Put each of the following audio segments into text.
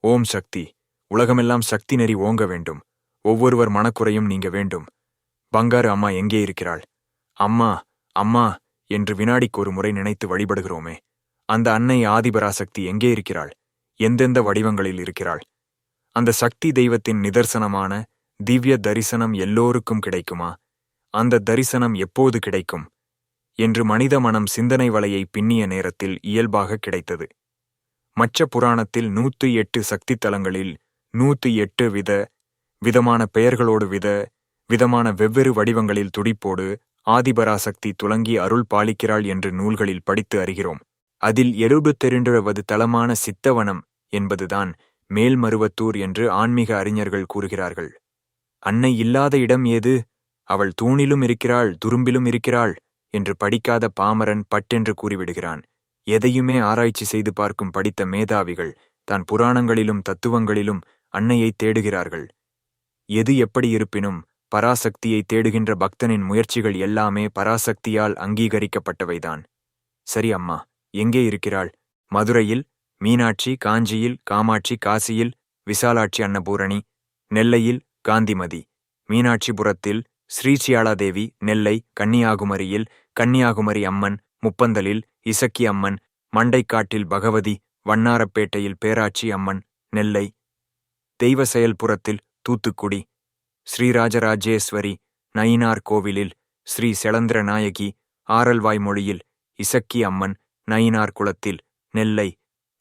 ஓம் சக்தி. உலகமெல்லாம் சக்தி நெறி ஓங்க வேண்டும். ஒவ்வொருவர் மனக்குறையும் நீங்க வேண்டும். பங்காரு அம்மா எங்கே இருக்கிறாள்? அம்மா அம்மா என்று வினாடிக்கு ஒரு முறை நினைத்து வழிபடுகிறோமே, அந்த அன்னை ஆதிபராசக்தி எங்கே இருக்கிறாள்? எந்தெந்த வடிவங்களில் இருக்கிறாள்? அந்த சக்தி தெய்வத்தின் நிதர்சனமான திவ்ய தரிசனம் எல்லோருக்கும் கிடைக்குமா? அந்த தரிசனம் எப்போது கிடைக்கும் என்று மனித மனம் சிந்தனை வலையை பின்னிய நேரத்தில் இயல்பாக கிடைத்தது. மச்ச புராணத்தில் 108 சக்தி தலங்களில் 108 விதமான பெயர்களோடு விதமான வெவ்வேறு வடிவங்களில் துடிப்போடு ஆதிபராசக்தி துலங்கி அருள் பாலிக்கிறாள் என்று நூல்களில் படித்து அறிகிறோம். அதில் 72வது தலமான சித்தவனம் என்பதுதான் மேல்மருவத்தூர் என்று ஆன்மீக அறிஞர்கள் கூறுகிறார்கள். அன்னை இல்லாத இடம் ஏது? அவள் தூணிலும் இருக்கிறாள், துரும்பிலும் இருக்கிறாள் என்று படிக்காத பாமரன் பட்டென்று கூறிவிடுகிறான். எதையுமே ஆராய்ச்சி செய்து பார்க்கும் படித்த மேதாவிகள் தான் புராணங்களிலும் தத்துவங்களிலும் அன்னையை தேடுகிறார்கள். எது எப்படி இருப்பினும் பராசக்தியை தேடுகின்ற பக்தனின் முயற்சிகள் எல்லாமே பராசக்தியால் அங்கீகரிக்கப்பட்டவைதான். சரி அம்மா, எங்கே இருக்கிறாள்? மதுரையில் மீனாட்சி, காஞ்சியில் காமாட்சி, காசியில் விசாலாட்சி அன்னபூரணி, நெல்லையில் காந்திமதி, மீனாட்சிபுரத்தில் ஸ்ரீசியாளாதேவி, நெல்லை கன்னியாகுமரியில் கன்னியாகுமரி அம்மன், முப்பந்தலில் இசக்கி அம்மன், மண்டைக்காட்டில் பகவதி, வண்ணாரப்பேட்டையில் பேராட்சி அம்மன், நெல்லை தெய்வ செயல்புரத்தில் தூத்துக்குடி ஸ்ரீராஜராஜேஸ்வரி, நயினார் கோவிலில் ஸ்ரீ செலந்திர நாயகி, ஆரல்வாய்மொழியில் இசக்கி அம்மன், நயினார் குளத்தில் நெல்லை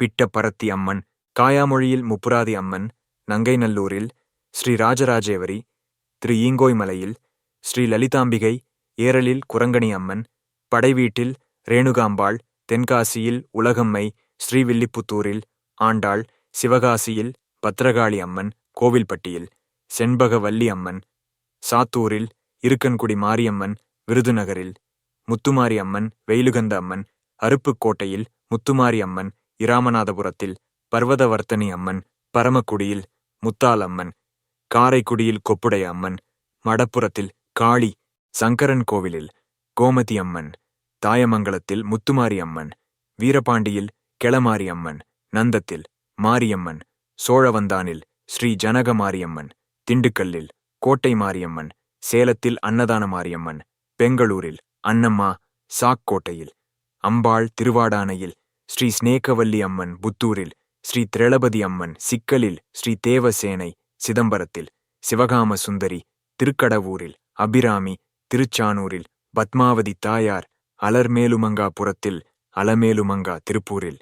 பிட்டப்பரத்தி அம்மன், காயாமொழியில் முப்புராதி அம்மன், நங்கைநல்லூரில் ஸ்ரீ ராஜராஜேவரி, திரு ஈங்கோய்மலையில் ஸ்ரீ லலிதாம்பிகை, ஏரலில் குரங்கணி அம்மன், படைவீட்டில் ரேணுகாம்பாள், தென்காசியில் உலகம்மை, ஸ்ரீவில்லிபுத்தூரில் ஆண்டாள், சிவகாசியில் பத்ரகாளி அம்மன், கோவில்பட்டியில் செண்பகவல்லி அம்மன், சாத்தூரில் இருக்கன்குடி மாரியம்மன், விருதுநகரில் முத்துமாரி அம்மன், வெயிலுகந்த அம்மன், அருப்புக்கோட்டையில் முத்துமாரி அம்மன், இராமநாதபுரத்தில் பர்வதவர்த்தனி அம்மன், பரமக்குடியில் முத்தால் அம்மன், காரைக்குடியில் கொப்புடைய அம்மன், மடப்புறத்தில் காளி, சங்கரன் கோவிலில் கோமதி அம்மன், தாயமங்கலத்தில் முத்துமாரி அம்மன், வீரபாண்டியில் கெளமாரி அம்மன், நந்தத்தில் மாரியம்மன், சோழவந்தானில் ஸ்ரீ ஜனக மாரியம்மன், திண்டுக்கல்லில் கோட்டை மாரியம்மன், சேலத்தில் அன்னதான மாரியம்மன், பெங்களூரில் அன்னம்மா, சாக்கோட்டையில் அம்பாள், திருவாடானையில் ஸ்ரீ ஸ்நேகவல்லி அம்மன், புத்தூரில் ஸ்ரீ திரளபதி அம்மன், சிக்கலில் ஸ்ரீ தேவசேனை, சிதம்பரத்தில் சிவகாம சுந்தரி, திருக்கடவூரில் அபிராமி, திருச்சானூரில் பத்மாவதி தாயார், அலர்மேலுமங்காபுரத்தில் அலமேலுமங்கா, திருப்பூரில்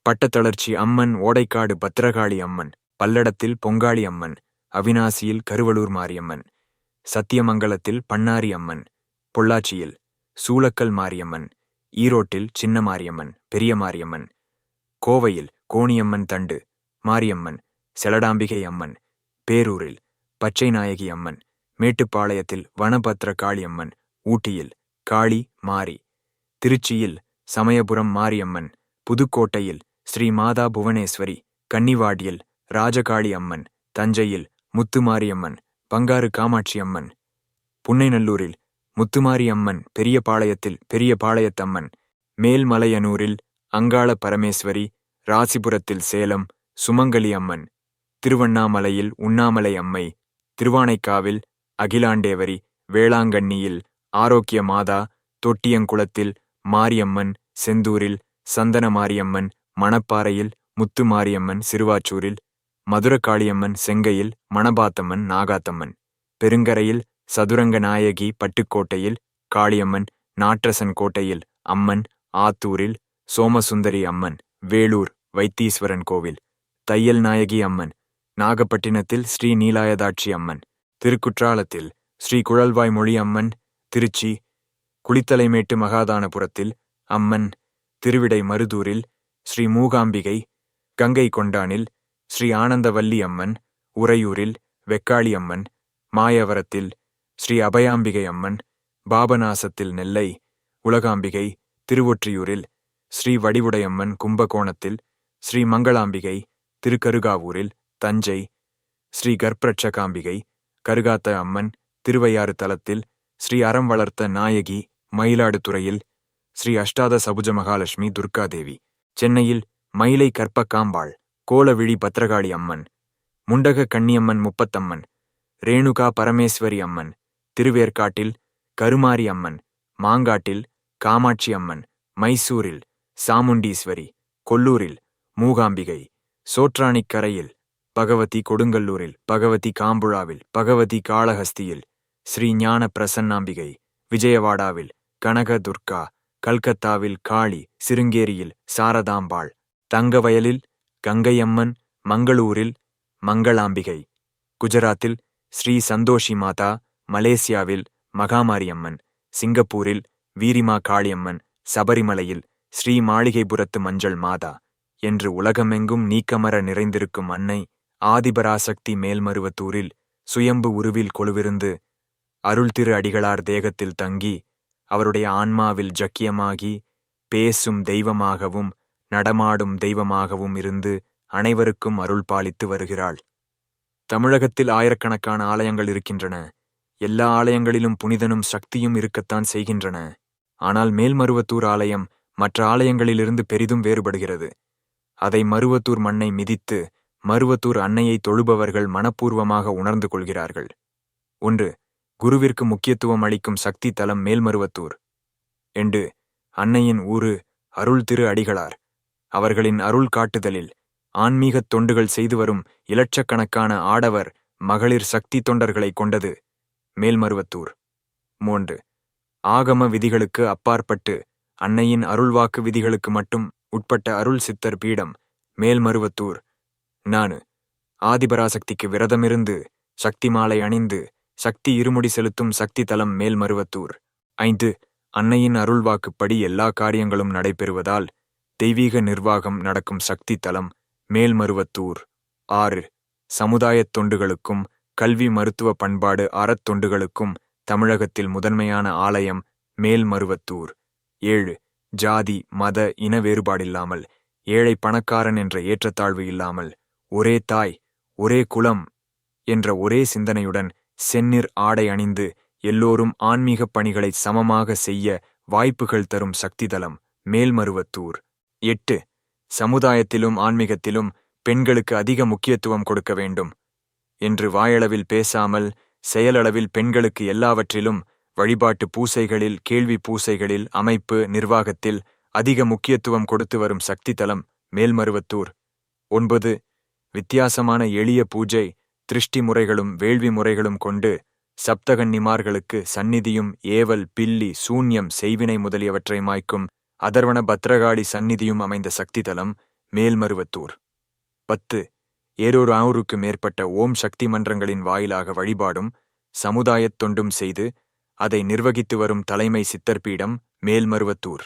பட்டத்தளர்ச்சி அம்மன், ஓடைக்காடு பத்ரகாளி அம்மன், பல்லடத்தில் பொங்காளி அம்மன், அவினாசியில் கருவலூர் மாரியம்மன், சத்தியமங்கலத்தில் பண்ணாரி அம்மன், பொள்ளாச்சியில் சூளக்கல் மாரியம்மன், ஈரோட்டில் சின்ன மாரியம்மன், பெரிய மாரியம்மன், கோவையில் கோணியம்மன் தண்டு மாரியம்மன், செலடாம்பிகை அம்மன், பேரூரில் பச்சை நாயகி அம்மன், மேட்டுப்பாளையத்தில் வனபத்ர காளியம்மன், ஊட்டியில் காளி மாரி, திருச்சியில் சமயபுரம் மாரியம்மன், புதுக்கோட்டையில் ஸ்ரீ மாதா புவனேஸ்வரி, கன்னிவாடியில் ராஜகாளி அம்மன், தஞ்சையில் முத்துமாரியம்மன், பங்காரு காமாட்சி அம்மன், புன்னைநல்லூரில் முத்துமாரி அம்மன், பெரியபாளையத்தில் பெரிய பாளையத்தம்மன், மேல்மலையனூரில் அங்காள பரமேஸ்வரி, ராசிபுரத்தில் சேலம் சுமங்கலி அம்மன், திருவண்ணாமலையில் உண்ணாமலை அம்மை, திருவானைக்காவில் அகிலாண்டேவரி, வேளாங்கண்ணியில் ஆரோக்கிய மாதா, தொட்டியங்குளத்தில் மாரியம்மன், செந்தூரில் சந்தன மாரியம்மன், மணப்பாறையில் முத்து மாரியம்மன், சிறுவாச்சூரில் மதுரகாளியம்மன், செங்கையில் மணபாத்தம்மன், நாகாத்தம்மன், பெருங்கரையில் சதுரங்க நாயகி, பட்டுக்கோட்டையில் காளியம்மன், நாற்றசன் கோட்டையில் அம்மன், ஆத்தூரில் சோமசுந்தரி அம்மன், வேலூர் வைத்தீஸ்வரன் கோவில், தையல் நாயகி அம்மன், நாகப்பட்டினத்தில் ஸ்ரீ நீலாயதாட்சி அம்மன், திருக்குற்றாலத்தில் ஸ்ரீ குழல்வாய் மொழி அம்மன், திருச்சி குளித்தலைமேட்டு மகாதானபுரத்தில் அம்மன், திருவிடை மருதூரில் ஸ்ரீ மூகாம்பிகை, கங்கை கொண்டானில் ஸ்ரீ ஆனந்தவல்லி அம்மன், உறையூரில் வெக்காளி அம்மன், மாயவரத்தில் ஸ்ரீ அபயாம்பிகை அம்மன், பாபநாசத்தில் நெல்லை உலகாம்பிகை, திருவொற்றியூரில் ஸ்ரீ வடிவுடையம்மன், கும்பகோணத்தில் ஸ்ரீ மங்களாம்பிகை, திருக்கருகாவூரில் தஞ்சை ஸ்ரீ கர்ப்பரட்சகாம்பிகை, கருகாத்த அம்மன், திருவையாறு தலத்தில் ஸ்ரீ அறம் வளர்த்த நாயகி, மயிலாடுதுறையில் ஸ்ரீ அஷ்டாத சபுஜ மகாலட்சுமி துர்காதேவி, சென்னையில் மயிலை கற்பகாம்பாள், கோலவிழி பத்ரகாளி அம்மன், முண்டக கன்னியம்மன் முப்பத்தம்மன், ரேணுகா பரமேஸ்வரி அம்மன், திருவேற்காட்டில் கருமாரி அம்மன், மாங்காட்டில் காமாட்சி அம்மன், மைசூரில் சாமுண்டீஸ்வரி, கொல்லூரில் மூகாம்பிகை, சோற்றாணிக்கரையில் பகவதி, கொடுங்கல்லூரில் பகவதி, காம்புழாவில் பகவதி, காளஹஸ்தியில் ஸ்ரீ ஞான பிரசன்னாம்பிகை, விஜயவாடாவில் கனக துர்கா, கல்கத்தாவில் காளி, சிருங்கேரியில் சாரதாம்பாள், தங்கவயலில் கங்கையம்மன், மங்களூரில் மங்களாம்பிகை, குஜராத்தில் ஸ்ரீ சந்தோஷி மாதா, மலேசியாவில் மகாமாரியம்மன், சிங்கப்பூரில் வீரிமா காளியம்மன், சபரிமலையில் ஸ்ரீ மாளிகைபுரத்து மஞ்சள் மாதா என்று உலகமெங்கும் நீக்கமர நிறைந்திருக்கும் அன்னை ஆதிபராசக்தி மேல்மருவத்தூரில் சுயம்பு உருவில் கொலுவிருந்து அருள் திரு அடிகளார் தேகத்தில் தங்கி அவருடைய ஆன்மாவில் ஜக்கியமாகி பேசும் தெய்வமாகவும் நடமாடும் தெய்வமாகவும் இருந்து அனைவருக்கும் அருள் பாலித்து வருகிறாள். தமிழகத்தில் ஆயிரக்கணக்கான ஆலயங்கள் இருக்கின்றன. எல்லா ஆலயங்களிலும் புனிதனும் சக்தியும் இருக்கத்தான் செய்கின்றன. ஆனால் மேல்மருவத்தூர் ஆலயம் மற்ற ஆலயங்களிலிருந்து பெரிதும் வேறுபடுகிறது. அதை மருவத்தூர் மண்ணை மிதித்து மருவத்தூர் அன்னையை தொழுபவர்கள் மனப்பூர்வமாக உணர்ந்து கொள்கிறார்கள். 1. குருவிற்கு முக்கியத்துவம் அளிக்கும் சக்தி தலம் மேல்மருவத்தூர். 2. அன்னையின் ஊரு அருள் திரு அடிகளார். அவர்களின் அருள் காட்டுதலில் ஆன்மீகத் தொண்டுகள் செய்து வரும் இலட்சக்கணக்கான ஆடவர் மகளிர் சக்தி தொண்டர்களை கொண்டது மேல்மருவத்தூர். 3. ஆகம விதிகளுக்கு அப்பாற்பட்டு அன்னையின் அருள்வாக்கு விதிகளுக்கு மட்டும் உட்பட்ட அருள் சித்தர் பீடம் மேல்மருவத்தூர். 4. ஆதிபராசக்திக்கு விரதமிருந்து சக்தி மாலை அணிந்து சக்தி இருமுடி செலுத்தும் சக்தி தலம் மேல்மருவத்தூர். 5. அன்னையின் அருள்வாக்குப்படி எல்லா காரியங்களும் நடைபெறுவதால் தெய்வீக நிர்வாகம் நடக்கும் சக்தி தலம் மேல்மருவத்தூர். 6. சமுதாயத் தொண்டுகளுக்கும் கல்வி மருத்துவ பண்பாடு அறத்தொண்டுகளுக்கும் தமிழகத்தில் முதன்மையான ஆலயம் மேல்மருவத்தூர். 7. ஜாதி மத இன வேறுபாடில்லாமல் ஏழை பணக்காரன் என்ற ஏற்றத்தாழ்வு இல்லாமல் ஒரே தாய் ஒரே குலம் என்ற ஒரே சிந்தனையுடன் செந்நிற ஆடை அணிந்து எல்லோரும் ஆன்மீகப் பணிகளை சமமாக செய்ய வாய்ப்புகள் தரும் சக்திதலம் மேல்மருவத்தூர். 8. சமுதாயத்திலும் ஆன்மீகத்திலும் பெண்களுக்கு அதிக முக்கியத்துவம் கொடுக்க வேண்டும் என்று வாயளவில் பேசாமல் செயலளவில் பெண்களுக்கு எல்லாவற்றிலும் வழிபாட்டு பூசைகளில் கேள்வி பூசைகளில் அமைப்பு நிர்வாகத்தில் அதிக முக்கியத்துவம் கொடுத்து வரும் சக்தி தலம் மேல்மருவத்தூர். 9. வித்தியாசமான எளிய பூஜை திருஷ்டி முறைகளும் வேள்வி முறைகளும் கொண்டு சப்தகன்னிமார்களுக்கு சந்நிதியும் ஏவல் பில்லி சூன்யம் செய்வினை முதலியவற்றை மாய்க்கும் அதர்வண பத்ரகாளி சந்நிதியும் அமைந்த சக்தி தலம் மேல்மருவத்தூர். 10. 700 மேற்பட்ட ஓம் சக்தி மன்றங்களின் வாயிலாக வழிபாடும் சமுதாயத் தொண்டும் செய்து அதை நிர்வகித்து வரும் தலைமை சித்தர்பீடம் மேல்மருவத்தூர்.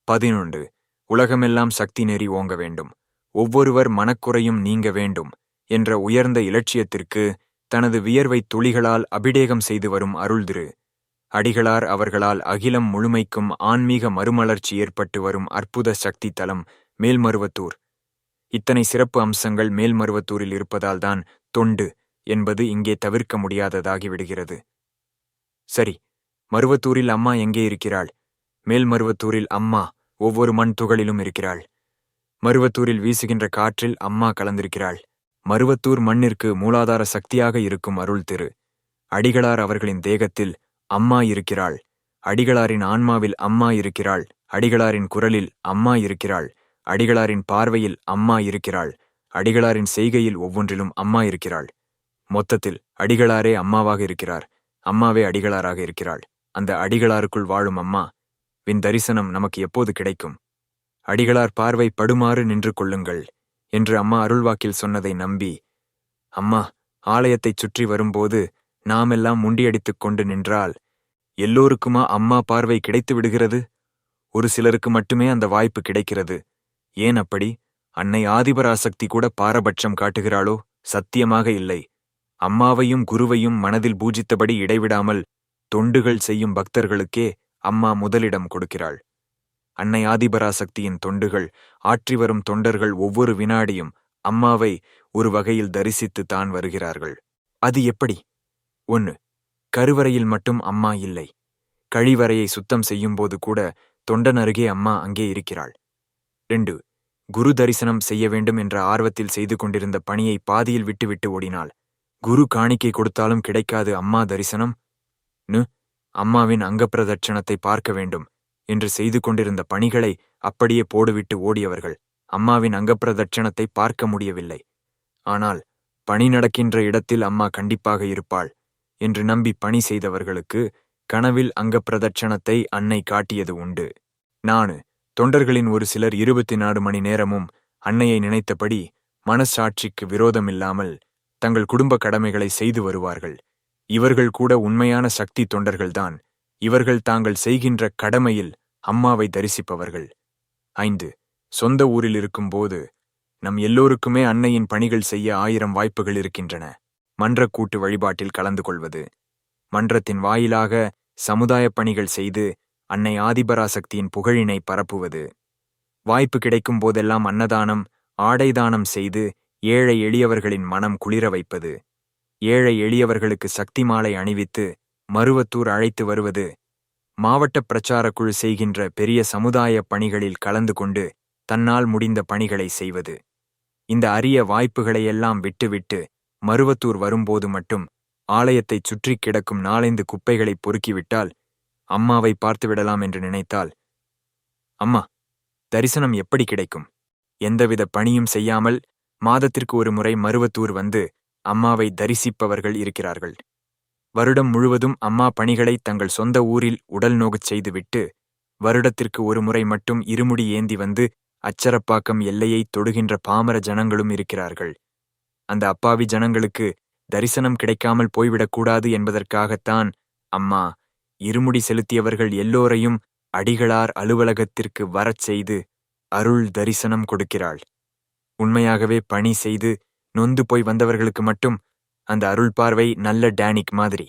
11. உலகமெல்லாம் சக்தி நெறி ஓங்க வேண்டும், ஒவ்வொருவர் மனக்குறையும் நீங்க வேண்டும் என்ற உயர்ந்த இலட்சியத்திற்கு தனது வியர்வைத் துளிகளால் அபிடேகம் செய்து வரும் அருள்திரு அடிகளார் அவர்களால் அகிலம் முழுமைக்கும் ஆன்மீக மறுமலர்ச்சி ஏற்பட்டு வரும் அற்புத சக்தி தலம் மேல்மருவத்தூர். இத்தனை சிறப்பு அம்சங்கள் மேல்மருவத்தூரில் இருப்பதால்தான் தொண்டு என்பது இங்கே தவிர்க்க முடியாததாகிவிடுகிறது. சரி, மருவத்தூரில் அம்மா எங்கே இருக்கிறாள்? மேல்மருவத்தூரில் அம்மா ஒவ்வொரு மண் துகளிலும் இருக்கிறாள். மருவத்தூரில் வீசுகின்ற காற்றில் அம்மா கலந்திருக்கிறாள். மருவத்தூர் மண்ணிற்கு மூலாதார சக்தியாக இருக்கும் அருள் திரு அடிகளார் அவர்களின் தேகத்தில் அம்மா இருக்கிறாள். அடிகளாரின் ஆன்மாவில் அம்மா இருக்கிறாள். அடிகளாரின் குரலில் அம்மா இருக்கிறாள். அடிகளாரின் பார்வையில் அம்மா இருக்கிறாள். அடிகளாரின் செய்கையில் ஒவ்வொன்றிலும் அம்மா இருக்கிறாள். மொத்தத்தில் அடிகளாரே அம்மாவாக இருக்கிறார். அம்மாவே அடிகளாராக இருக்கிறாள். அந்த அடிகளாருக்குள் வாழும் அம்மா வின் தரிசனம் நமக்கு எப்போது கிடைக்கும்? அடிகளார் பார்வை படுமாறு நின்று கொள்ளுங்கள் என்று அம்மா அருள்வாக்கில் சொன்னதை நம்பி, அம்மா ஆலயத்தைச் சுற்றி வரும்போது நாமெல்லாம் முண்டியடித்துக் கொண்டு நின்றால் எல்லோருக்குமா அம்மா பார்வை கிடைத்து விடுகிறது? ஒரு சிலருக்கு மட்டுமே அந்த வாய்ப்பு கிடைக்கிறது. ஏன் அப்படி? அன்னை ஆதிபராசக்தி கூட பாரபட்சம் காட்டுகிறாளோ? சத்தியமாக இல்லை. அம்மாவையும் குருவையும் மனதில் பூஜித்தபடி இடைவிடாமல் தொண்டுகள் செய்யும் பக்தர்களுக்கே அம்மா முதலிடம் கொடுக்கிறாள். அன்னை ஆதிபராசக்தியின் தொண்டுகள் ஆற்றி வரும் தொண்டர்கள் ஒவ்வொரு வினாடியும் அம்மாவை ஒரு வகையில் தரிசித்து தான் வருகிறார்கள். அது எப்படி? 1. கருவறையில் மட்டும் அம்மா இல்லை. கழிவறையை சுத்தம் செய்யும்போது கூட தொண்டன் அருகே அம்மா அங்கே இருக்கிறாள். 2. குரு தரிசனம் செய்ய வேண்டும் என்ற ஆர்வத்தில் செய்து கொண்டிருந்த பணியை பாதியில் விட்டுவிட்டு ஓடினாள். குரு காணிக்கை கொடுத்தாலும் கிடைக்காது அம்மா தரிசனம். அம்மாவின் அங்கப்பிரதட்சணத்தை பார்க்க வேண்டும் என்று செய்து கொண்டிருந்த பணிகளை அப்படியே போடுவிட்டு ஓடியவர்கள் அம்மாவின் அங்கப்பிரதட்சணத்தை பார்க்க முடியவில்லை. ஆனால் பணி நடக்கின்ற இடத்தில் அம்மா கண்டிப்பாக இருப்பாள் என்று நம்பி பணி செய்தவர்களுக்கு கனவில் அங்கப்பிரதட்சணத்தை அன்னை காட்டியது உண்டு. தொண்டர்களின் ஒரு சிலர் 24 மணி நேரமும் அன்னையை நினைத்தபடி மனசாட்சிக்கு விரோதமில்லாமல் தங்கள் குடும்ப கடமைகளை செய்து வருவார்கள். இவர்கள் கூட உண்மையான சக்தி தொண்டர்கள்தான். இவர்கள் தாங்கள் செய்கின்ற கடமையில் அம்மாவை தரிசிப்பவர்கள். 5. சொந்த ஊரில் இருக்கும்போது நம் எல்லோருக்குமே அன்னையின் பணிகள் செய்ய 1000 வாய்ப்புகள் இருக்கின்றன. மன்றக் கூட்டு வழிபாட்டில் கலந்து கொள்வது, மன்றத்தின் வாயிலாக சமுதாய பணிகள் செய்து அன்னை ஆதிபராசக்தியின் புகழினை பரப்புவது, வாய்ப்பு கிடைக்கும் போதெல்லாம் அன்னதானம், ஆடைதானம் செய்து ஏழை எளியவர்களின் மனம் குளிர வைப்பது, ஏழை எளியவர்களுக்கு சக்தி மாலை அணிவித்து மருவத்தூர் அழைத்து வருவது, மாவட்ட பிரச்சார குழு செய்கின்ற பெரிய சமுதாய பணிகளில் கலந்து கொண்டு தன்னால் முடிந்த பணிகளை செய்வது. இந்த அரிய வாய்ப்புகளையெல்லாம் விட்டுவிட்டு மருவத்தூர் வரும்போது மட்டும் ஆலயத்தைச் சுற்றி கிடக்கும் 4-5 குப்பைகளை பொறுக்கிவிட்டால் அம்மாவை பார்த்துவிடலாம் என்று நினைத்தால், அம்மா தரிசனம் எப்படி கிடைக்கும்? எந்தவித பணியும் செய்யாமல் மாதத்திற்கு ஒரு முறை மருவத்தூர் வந்து அம்மாவை தரிசிப்பவர்கள் இருக்கிறார்கள். வருடம் முழுவதும் அம்மா பணிகளை தங்கள் சொந்த ஊரில் உடல் நோகச் செய்துவிட்டு வருடத்திற்கு ஒரு முறை மட்டும் இருமுடி ஏந்தி வந்து அச்சரப்பாக்கம் எல்லையை தொடுகின்ற பாமர ஜனங்களும் இருக்கிறார்கள். அந்த அப்பாவி ஜனங்களுக்கு தரிசனம் கிடைக்காமல் போய்விடக்கூடாது என்பதற்காகத்தான் அம்மா இருமுடி செலுத்தியவர்கள் எல்லோரையும் அடிகளார் அலுவலகத்திற்கு வரச் செய்து அருள் தரிசனம் கொடுக்கிறாள். உண்மையாகவே பணி செய்து நொந்து போய் வந்தவர்களுக்கு மட்டும் அந்த அருள் பார்வை நல்ல டேனிக் மாதிரி.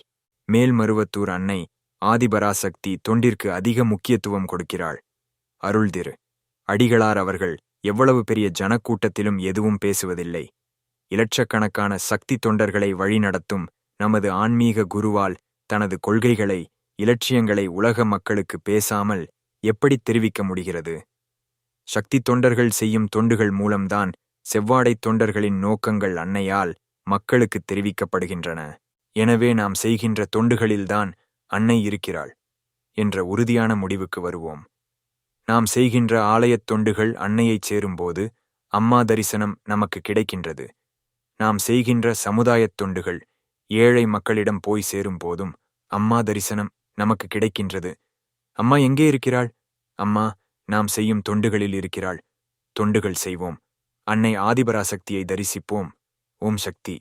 மேல்மருவத்தூர் அன்னை ஆதிபராசக்தி தொண்டிற்கு அதிக முக்கியத்துவம் கொடுக்கிறாள். அருள்திரு அடிகளார் அவர்கள் எவ்வளவு பெரிய ஜனக்கூட்டத்திலும் எதுவும் பேசுவதில்லை. இலட்சக்கணக்கான சக்தி தொண்டர்களை வழிநடத்தும் நமது ஆன்மீக குருவால் தனது கொள்கைகளை, இலட்சியங்களை உலக மக்களுக்கு பேசாமல் எப்படி தெரிவிக்க முடிகிறது? சக்தி தொண்டர்கள் செய்யும் தொண்டுகள் மூலம்தான் செவ்வாடை தொண்டர்களின் நோக்கங்கள் அன்னையால் மக்களுக்கு தெரிவிக்கப்படுகின்றன. எனவே நாம் செய்கின்ற தொண்டுகளில்தான் அன்னை இருக்கிறாள் என்ற உறுதியான முடிவுக்கு வருவோம். நாம் செய்கின்ற ஆலயத் தொண்டுகள் அன்னையைச் சேரும்போது அம்மா தரிசனம் நமக்கு கிடைக்கின்றது. நாம் செய்கின்ற சமுதாயத் தொண்டுகள் ஏழை மக்களிடம் போய் சேரும் போதும் அம்மா தரிசனம் நமக்கு கிடைக்கின்றது. அம்மா எங்கே இருக்கிறாள்? அம்மா நாம் செய்யும் தொண்டுகளில் இருக்கிறாள். தொண்டுகள் செய்வோம். அன்னை ஆதிபராசக்தியை தரிசிப்போம். ஓம் சக்தி.